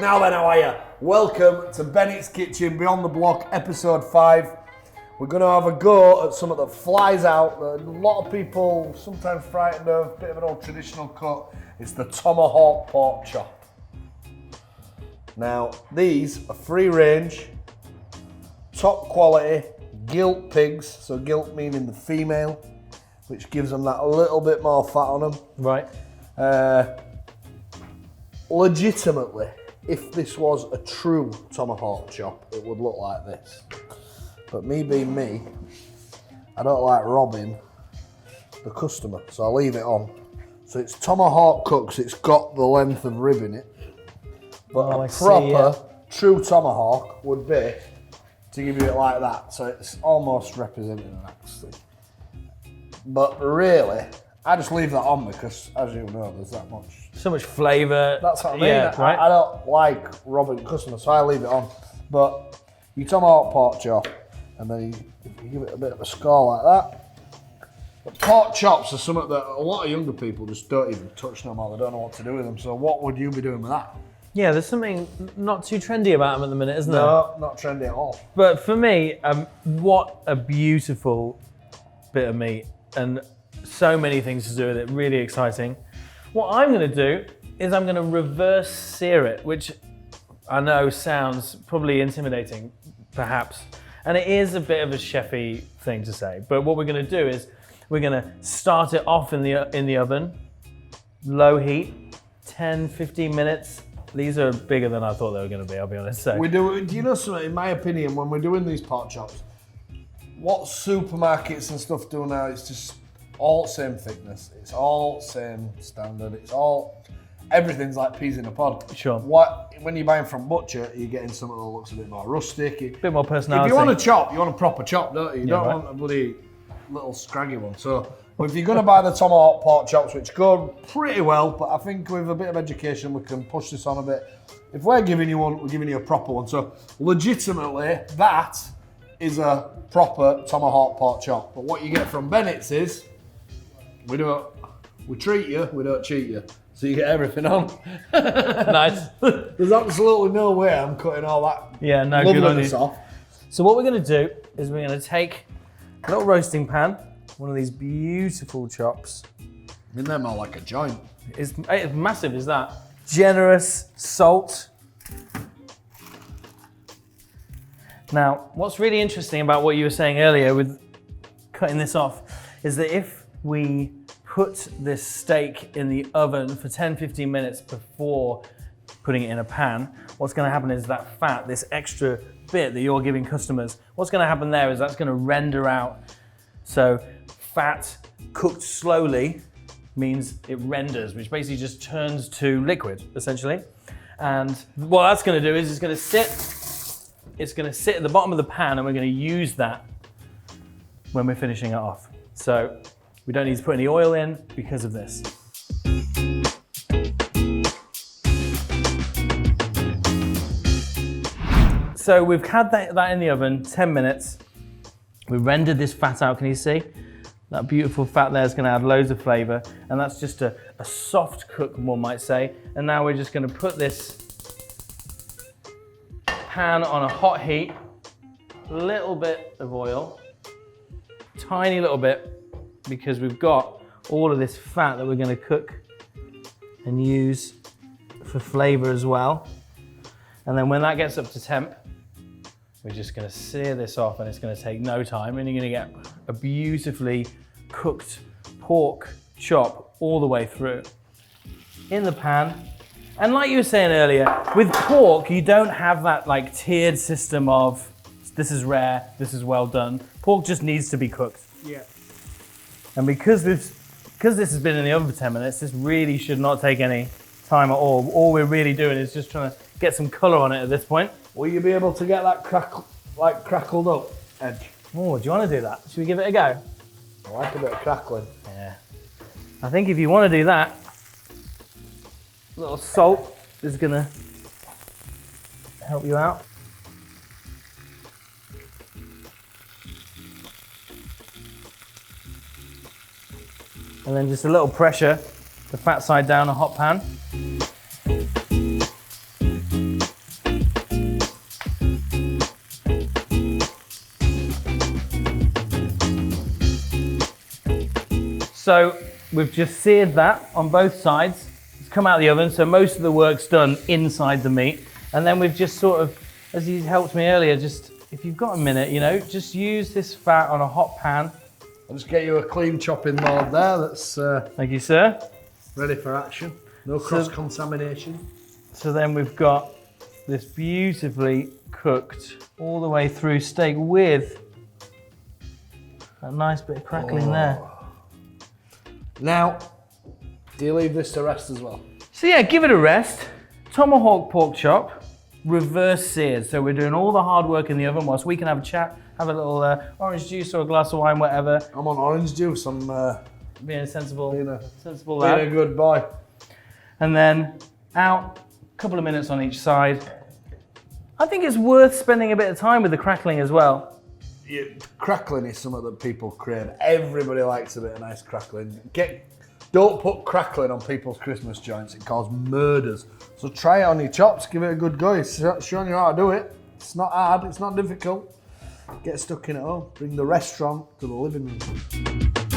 Now then, how are you? Welcome to Bennett's Kitchen Beyond the Block, episode 5. We're going to have a go at something that flies out, that a lot of people sometimes frightened of, a bit of an old traditional cut. It's the Tomahawk pork chop. Now, these are free range, top quality, gilt pigs, so gilt meaning the female, which gives them that a little bit more fat on them. Right. Legitimately, if this was a true tomahawk chop, it would look like this. But me being me, I don't like robbing the customer, so I'll leave it on. So it's tomahawk cooks, it's got the length of rib in it. But a proper, true tomahawk would be to give you it like that. So it's almost representing an actually. But really, I just leave that on because, as you know, there's that much. So much flavour. That's what I mean. Yeah, right? I don't like robbing customers, so I leave it on. But you tomahawk pork chop, and then you give it a bit of a score like that. But pork chops are something that a lot of younger people just don't even touch no more. They don't know what to do with them. So what would you be doing with that? Yeah, there's something not too trendy about them at the minute, isn't there? No, not trendy at all. But for me, what a beautiful bit of meat, and so many things to do with it, really exciting. What I'm going to do is I'm going to reverse sear it, which I know sounds probably intimidating, perhaps. And it is a bit of a chefy thing to say, but what we're going to do is we're going to start it off in the oven, low heat, 10, 15 minutes. These are bigger than I thought they were going to be, I'll be honest. So. Do you know something, in my opinion, when we're doing these pork chops, what supermarkets and stuff do now, it's just all same thickness, it's all same standard, everything's like peas in a pod. Sure. When you're buying from butcher, you're getting something that looks a bit more rustic. A bit more personality. If you want a chop, you want a proper chop, don't you? You don't right. want a bloody little scraggy one. So if you're going to buy the tomahawk pork chops, which go pretty well, but I think with a bit of education, we can push this on a bit. If we're giving you one, we're giving you a proper one. So legitimately, that is a proper tomahawk pork chop. But what you get from Bennett's is, we treat you, we don't cheat you. So you get everything on. Nice. There's absolutely no way I'm cutting all that loveliness off. So what we're going to do is we're going to take a little roasting pan, one of these beautiful chops. I mean, they're more like a joint. It's massive, is that? Generous salt. Now, what's really interesting about what you were saying earlier with cutting this off is that if we put this steak in the oven for 10-15 minutes before putting it in a pan, what's going to happen is that fat, this extra bit that you're giving customers, what's going to happen there is that's going to render out. So fat cooked slowly means it renders, which basically just turns to liquid, essentially. And what that's going to do is it's going to sit at the bottom of the pan, and we're going to use that when we're finishing it off. So we don't need to put any oil in because of this. So we've had that in the oven 10 minutes. We rendered this fat out, can you see? That beautiful fat there is going to add loads of flavour, and that's just a soft cook, one might say. And now we're just going to put this pan on a hot heat, a little bit of oil, tiny little bit, because we've got all of this fat that we're going to cook and use for flavour as well. And then when that gets up to temp, we're just going to sear this off, and it's going to take no time, and you're going to get a beautifully cooked pork chop all the way through in the pan. And like you were saying earlier, with pork, you don't have that like tiered system of this is rare, this is well done. Pork just needs to be cooked. Yeah. And because this has been in the oven for 10 minutes, this really should not take any time at all. All we're really doing is just trying to get some colour on it at this point. Will you be able to get that crackled up edge? Oh, do you want to do that? Should we give it a go? I like a bit of crackling. Yeah. I think if you want to do that, a little salt is going to help you out. And then just a little pressure, the fat side down a hot pan. So we've just seared that on both sides. It's come out of the oven, so most of the work's done inside the meat. And then we've just sort of, as you helped me earlier, just if you've got a minute, you know, just use this fat on a hot pan. I'll just get you a clean chopping board there that's Thank you, sir. ready for action. No cross-contamination. So then we've got this beautifully cooked all the way through steak with a nice bit of crackling there. Now, do you leave this to rest as well? So yeah, give it a rest. Tomahawk pork chop, reverse seared. So we're doing all the hard work in the oven whilst we can have a chat, have a little orange juice or a glass of wine, whatever. I'm on orange juice. I'm Being a sensible, sensible being lad. a good boy. And then out, a couple of minutes on each side. I think it's worth spending a bit of time with the crackling as well. Yeah, crackling is something that people crave. Everybody likes a bit of nice crackling. Don't put crackling on people's Christmas joints. It causes murders. So try it on your chops. Give it a good go. It's showing you how to do it. It's not hard. It's not difficult. Get stuck in at home. Bring the restaurant to the living room.